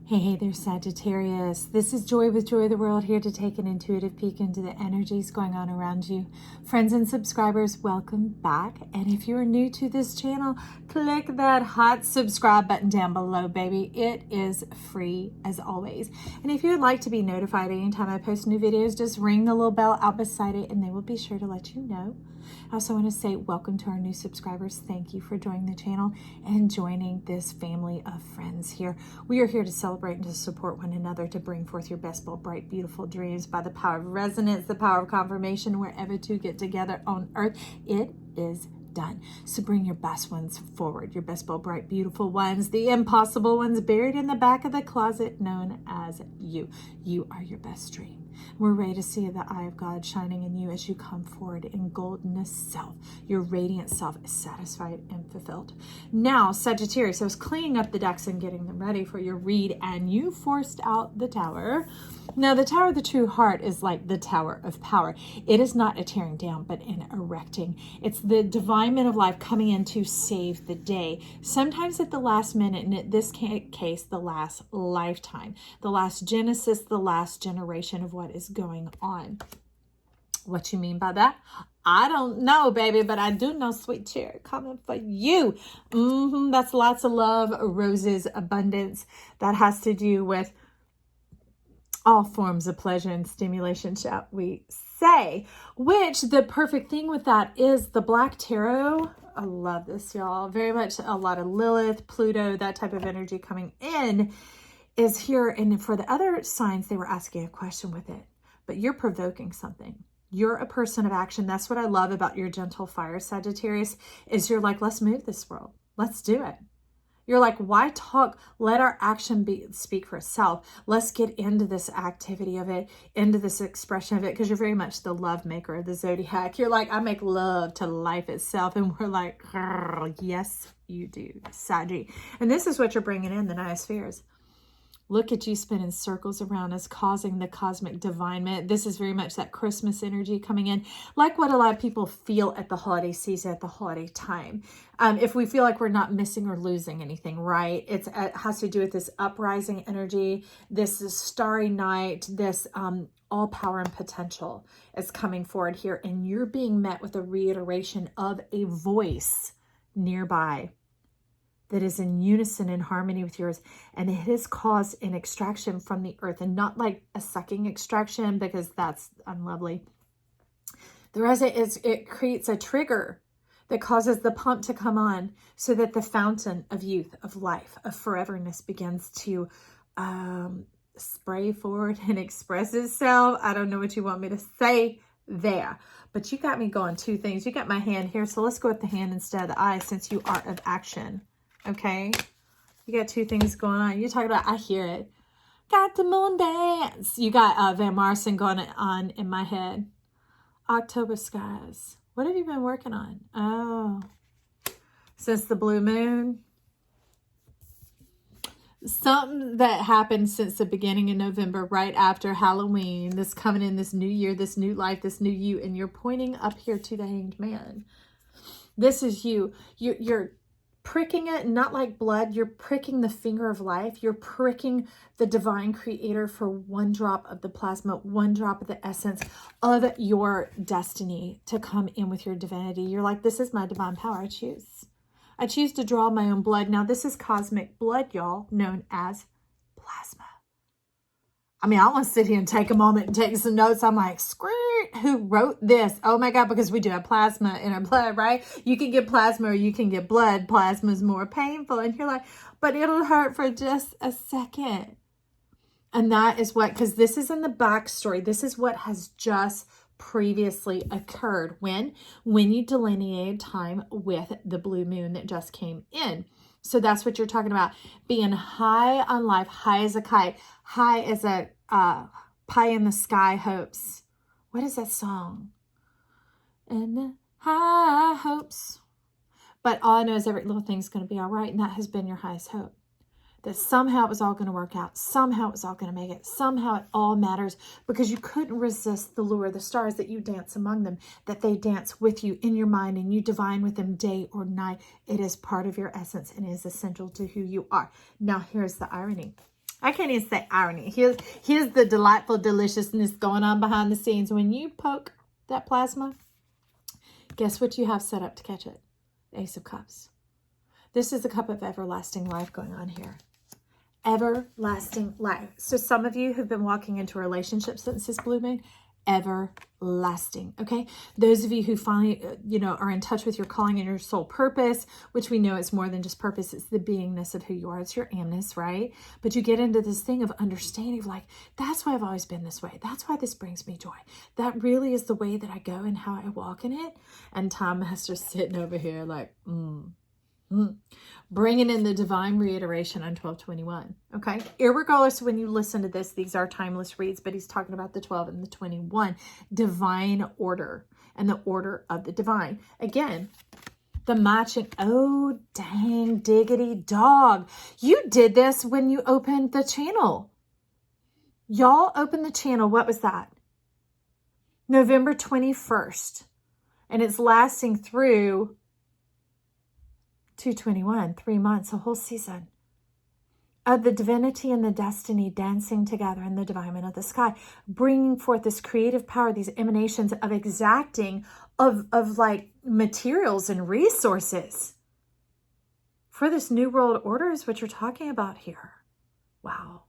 Hey there, Sagittarius. This is Joy with Joy of the World, here to take an intuitive peek into the energies going on around you. Friends and subscribers, welcome back. And if you're new to this channel, click that hot subscribe button down below, baby. It is free as always. And if you would like to be notified anytime I post new videos, just ring the little bell out beside it and they will be sure to let you know. I also want to say welcome to our new subscribers. Thank you for joining the channel and joining this family of friends here. We are here to celebrate and to support one another, to bring forth your best, bold, bright, beautiful dreams by the power of resonance, the power of confirmation. Wherever two get together on earth, it is done. So bring your best ones forward, your best, bold, bright, beautiful ones, the impossible ones buried in the back of the closet known as you. You are your best dream. We're ready to see the eye of God shining in you as you come forward in goldenness self. Your radiant self is satisfied and fulfilled. Now, Sagittarius, I was cleaning up the decks and getting them ready for your read, and you forced out the Tower. Now, the Tower of the True Heart is like the Tower of Power. It is not a tearing down, but an erecting. It's the divine men of life coming in to save the day. Sometimes at the last minute, and in this case, the last lifetime, the last Genesis, the last generation of what is going on. What you mean by that? I don't know, baby, but I do know sweet cherry coming for you. That's lots of love, roses, abundance. That has to do with all forms of pleasure and stimulation, shall we say, which the perfect thing with that is the Black Tarot. I love this, y'all. Very much a lot of Lilith, Pluto, that type of energy coming in is here. And for the other signs, they were asking a question with it, but you're provoking something. You're a person of action. That's what I love about your gentle fire, Sagittarius, is you're like, let's move this world. Let's do it. You're like, why talk? Let our action speak for itself. Let's get into this activity of it, into this expression of it, because you're very much the love maker of the zodiac. You're like, I make love to life itself. And we're like, yes, you do, Sagi. And this is what you're bringing in, the Niospheres. Look at you spinning circles around us, causing the cosmic divinement. This is very much that Christmas energy coming in, like what a lot of people feel at the holiday season, at the holiday time. If we feel like we're not missing or losing anything, right? It has to do with this uprising energy, this starry night, this all power and potential is coming forward here. And you're being met with a reiteration of a voice nearby that is in unison and harmony with yours, and it has caused an extraction from the earth, and not like a sucking extraction, because that's unlovely. The rest is it creates a trigger that causes the pump to come on, so that the fountain of youth, of life, of foreverness begins to spray forward and express itself. I don't know what you want me to say there, but you got me going two things. You got my hand here, so let's go with the hand instead of the eye, since you are of action. Okay, you got two things going on. You're talking about, I hear it. Got the moon dance. You got Van Morrison going on in my head. October skies. What have you been working on? Oh, since the blue moon. Something that happened since the beginning of November, right after Halloween. This coming in, this new year, this new life, this new you. And you're pointing up here to the Hanged Man. This is you. You're pricking it, not like blood. You're pricking the finger of life. You're pricking the divine creator for one drop of the plasma, one drop of the essence of your destiny to come in with your divinity. You're like, this is my divine power. I choose. I choose to draw my own blood. Now, this is cosmic blood, y'all, known as plasma. I mean, I want to sit here and take a moment and take some notes. I'm like, who wrote this? Oh my God, because we do have plasma in our blood, right? You can get plasma or you can get blood. Plasma is more painful. And you're like, but it'll hurt for just a second. And that is what, because this is in the backstory. This is what has just previously occurred when you delineated time with the blue moon that just came in. So that's what you're talking about. Being high on life, high as a kite, high as a pie in the sky hopes. What is that song? And the high hopes. But all I know is every little thing's going to be all right. And that has been your highest hope. That somehow it was all going to work out. Somehow it was all going to make it. Somehow it all matters, because you couldn't resist the lure of the stars, that you dance among them, that they dance with you in your mind and you divine with them day or night. It is part of your essence and is essential to who you are. Now, here's the irony. I can't even say irony. Here's the delightful deliciousness going on behind the scenes. When you poke that plasma, guess what you have set up to catch it? Ace of Cups. This is the cup of everlasting life going on here. Everlasting life. So some of you who've been walking into a relationship since this blue moon, everlasting. Okay. Those of you who finally, are in touch with your calling and your soul purpose, which we know is more than just purpose. It's the beingness of who you are. It's your amness, right? But you get into this thing of understanding of like, that's why I've always been this way. That's why this brings me joy. That really is the way that I go and how I walk in it. And Time Master's sitting over here like, bringing in the divine reiteration on 1221. Okay. Irregardless, when you listen to this, these are timeless reads, but he's talking about the 12 and the 21, divine order and the order of the divine. Again, the matching. Oh, dang diggity dog. You did this when you opened the channel. Y'all opened the channel. What was that? November 21st. And it's lasting through 221, 3 months, a whole season of the divinity and the destiny dancing together in the divine of the sky, bringing forth this creative power, these emanations of exacting of like materials and resources for this new world order is what you're talking about here. Wow.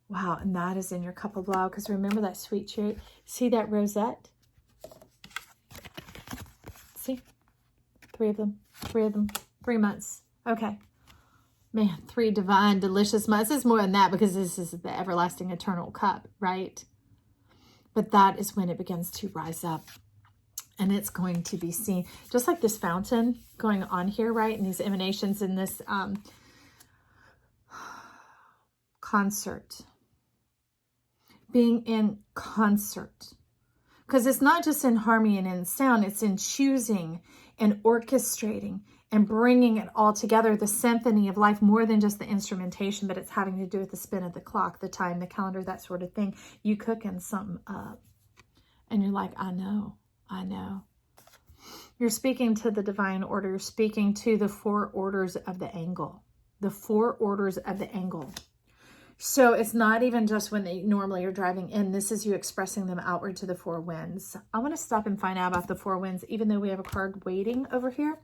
Wow. And that is in your cup of love. Because remember that sweet cherry. See that rosette? See? 3 of them. 3 months. Okay. Man, 3 divine, delicious months. It's more than that because this is the everlasting eternal cup, right? But that is when it begins to rise up. And it's going to be seen. Just like this fountain going on here, right? And these emanations in this concert. Being in concert. Because it's not just in harmony and in sound. It's in choosing and orchestrating and bringing it all together, the symphony of life, more than just the instrumentation, but it's having to do with the spin of the clock, the time, the calendar, that sort of thing. You cooking something up and you're like, I know. You're speaking to the divine order. You're speaking to the 4 orders of the angle, the 4 orders of the angle. So it's not even just when they normally are driving in. This is you expressing them outward to the 4 winds. I want to stop and find out about the 4 winds, even though we have a card waiting over here.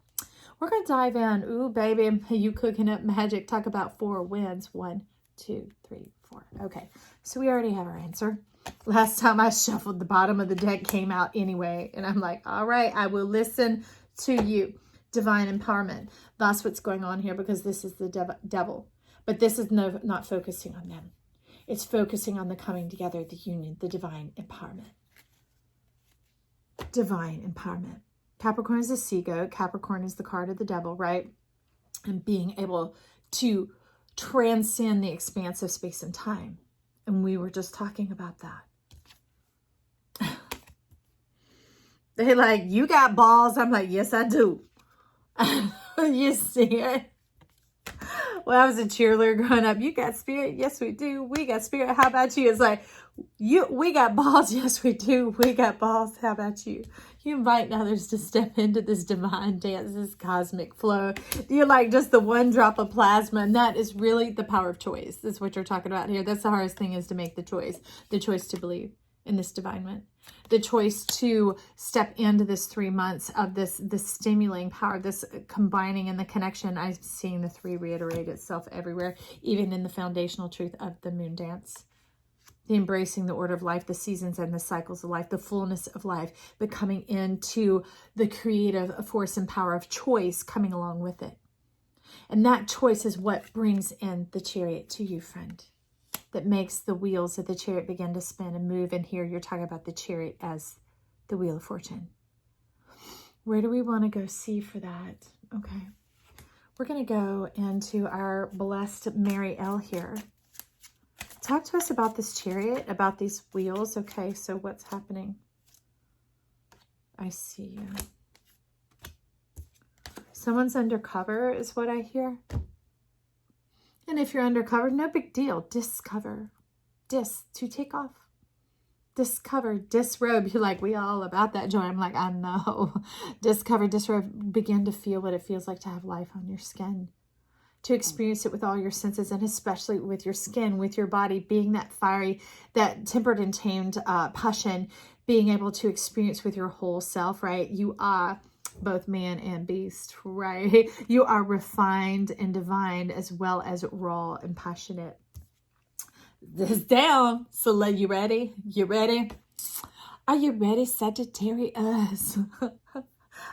We're going to dive in. Ooh, baby, you cooking up magic. Talk about 4 winds. 1, 2, 3, 4. Okay, so we already have our answer. Last time I shuffled, the bottom of the deck came out anyway. And I'm like, all right, I will listen to you. Divine empowerment. That's what's going on here because this is the devil. But this is not focusing on them. It's focusing on the coming together, the union, the divine empowerment. Divine empowerment. Capricorn is a sea goat. Capricorn is the card of the devil, right? And being able to transcend the expanse of space and time. And we were just talking about that. They're like, you got balls. I'm like, yes, I do. You see it? Well, I was a cheerleader growing up. You got spirit? Yes, we do. We got spirit. How about you? It's like, we got balls. Yes, we do. We got balls. How about you? You invite others to step into this divine dance, this cosmic flow. You're like just the one drop of plasma. And that is really the power of choice. That's what you're talking about here. That's the hardest thing, is to make the choice to believe in this divinement. The choice to step into this 3 months of this stimulating power, this combining and the connection. I'm seeing the 3 reiterate itself everywhere, even in the foundational truth of the moon dance. The embracing the order of life, the seasons and the cycles of life, the fullness of life, but coming into the creative force and power of choice coming along with it. And that choice is what brings in the chariot to you, friend. That makes the wheels of the chariot begin to spin and move. And here you're talking about the chariot as the wheel of fortune. Where do we want to go see for that? Okay. We're going to go into our blessed Mary L here. Talk to us about this chariot, about these wheels. Okay, so what's happening? I see you. Someone's undercover is what I hear. And if you're undercover, no big deal. Discover. To take off. Discover, disrobe. You're like, we all about that joy. I'm like, I know. Discover, disrobe. Begin to feel what it feels like to have life on your skin. to experience it with all your senses, and especially with your skin, with your body, being that fiery, that tempered and tamed passion, being able to experience with your whole self, right? You are both man and beast, right? You are refined and divine as well as raw and passionate. This is down. So you ready? You ready? Are you ready, Sagittarius?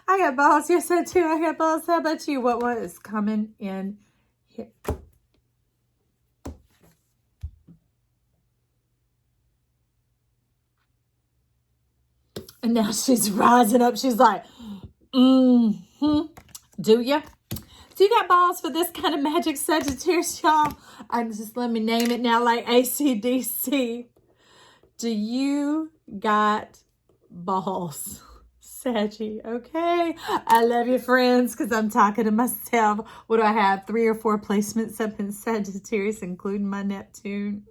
I got balls. Yes, I do. I got balls. How about you? What was coming in here? And now she's rising up. She's like, do you? Do you got balls for this kind of magic, Sagittarius, y'all? Just let me name it now, like AC/DC. Do you got balls, Saggy? Okay. I love you, friends, because I'm talking to myself. What do I have? 3 or 4 placements up in Sagittarius, including my Neptune.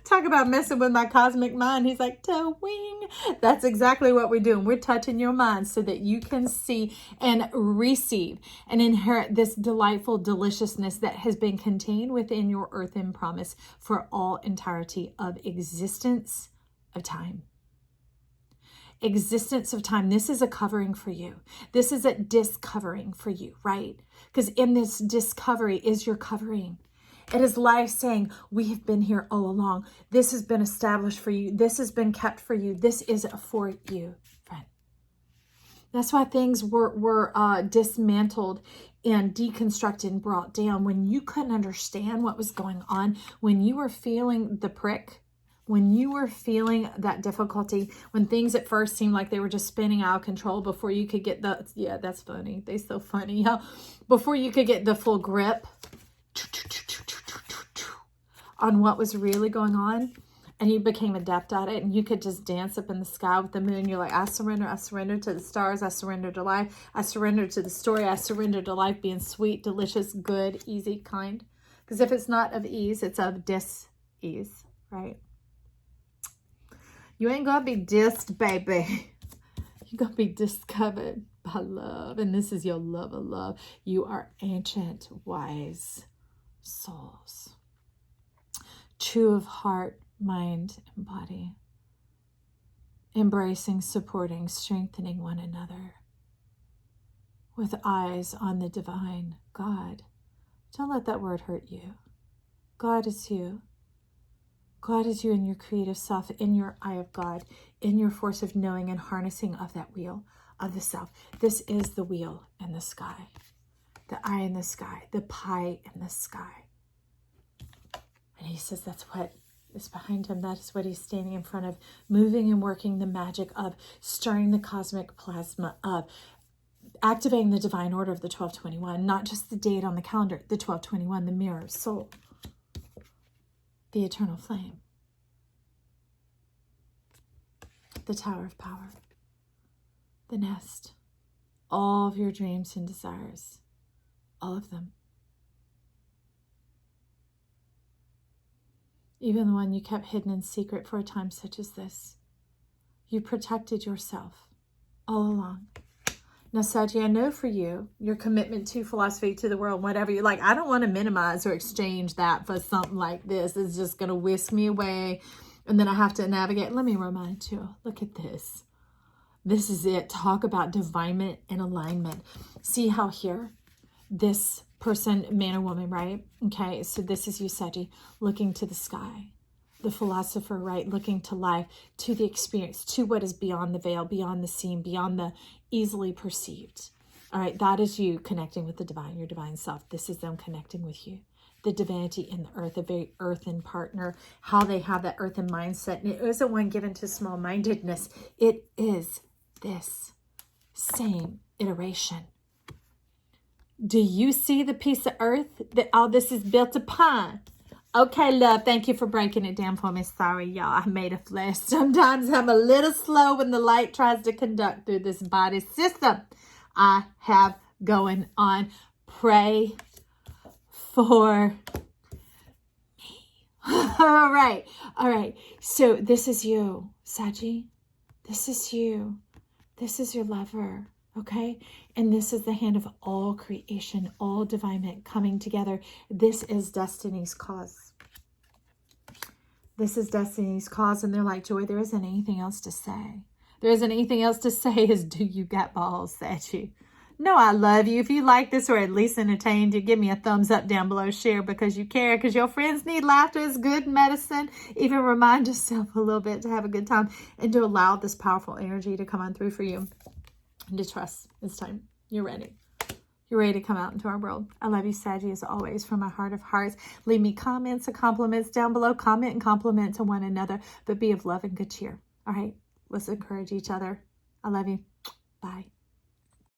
Talk about messing with my cosmic mind. He's like, toe wing. That's exactly what we're doing. We're touching your mind so that you can see and receive and inherit this delightful deliciousness that has been contained within your earthen promise for all entirety of existence of time. Existence of time. This is a covering for you. This is a discovering for you, right? Because in this discovery is your covering. It is life saying, we have been here all along. This has been established for you. This has been kept for you. This is for you, friend. That's why things were dismantled and deconstructed and brought down. When you couldn't understand what was going on, when you were feeling the prick, when you were feeling that difficulty, when things at first seemed like they were just spinning out of control before you could get the, yeah, that's funny. They're so funny. Yeah. Before you could get the full grip on what was really going on, and you became adept at it, and you could just dance up in the sky with the moon. You're like, I surrender to the stars, I surrender to life, I surrender to the story, I surrender to life being sweet, delicious, good, easy, kind. Because if it's not of ease, it's of dis-ease, right? You ain't gonna be dissed, baby. You're gonna be discovered by love, and this is your love of love. You are ancient, wise souls. True of heart, mind, and body. Embracing, supporting, strengthening one another. With eyes on the divine God. Don't let that word hurt you. God is you. God is you in your creative self, in your eye of God, in your force of knowing and harnessing of that wheel of the self. This is the wheel in the sky. The eye in the sky. The pie in the sky. And he says that's what is behind him. That is what he's standing in front of, moving and working the magic of stirring the cosmic plasma of activating the divine order of the 1221, not just the date on the calendar, the 1221, the mirror, soul, the eternal flame, the tower of power, the nest, all of your dreams and desires, all of them. Even the one you kept hidden in secret for a time such as this. You protected yourself all along. Now, Sagi, I know for you, your commitment to philosophy, to the world, whatever you like, I don't want to minimize or exchange that for something like this. It's just going to whisk me away. And then I have to navigate. Let me remind you, look at this. This is it. Talk about divinement and alignment. See how here, this person, man or woman, right? Okay, so this is you, Sagi, looking to the sky. The philosopher, right? Looking to life, to the experience, to what is beyond the veil, beyond the seen, beyond the easily perceived. All right, that is you connecting with the divine, your divine self. This is them connecting with you. The divinity in the earth, a very earthen partner, how they have that earthen mindset. And it isn't one given to small-mindedness. It is this same iteration. Do you see the piece of earth that all this is built upon? Okay, love, thank you for breaking it down for me. Sorry, y'all, I made a flash. Sometimes I'm a little slow when the light tries to conduct through this body system I have going on. Pray for me. All right. So this is you, Sagi. This is you. This is your lover. Okay, and this is the hand of all creation, all divine coming together. This is destiny's cause. This is destiny's cause. And they're like, Joy, there isn't anything else to say. There isn't anything else to say is, do you got balls, Sagittarius? No, I love you. If you like this or at least entertained, you give me a thumbs up down below. Share because you care, because your friends need laughter. It's good medicine. Even remind yourself a little bit to have a good time and to allow this powerful energy to come on through for you. And to trust. It's time. You're ready. You're ready to come out into our world. I love you, Saggy, as always, from my heart of hearts. Leave me comments and compliments down below. Comment and compliment to one another, but be of love and good cheer. All right? Let's encourage each other. I love you. Bye.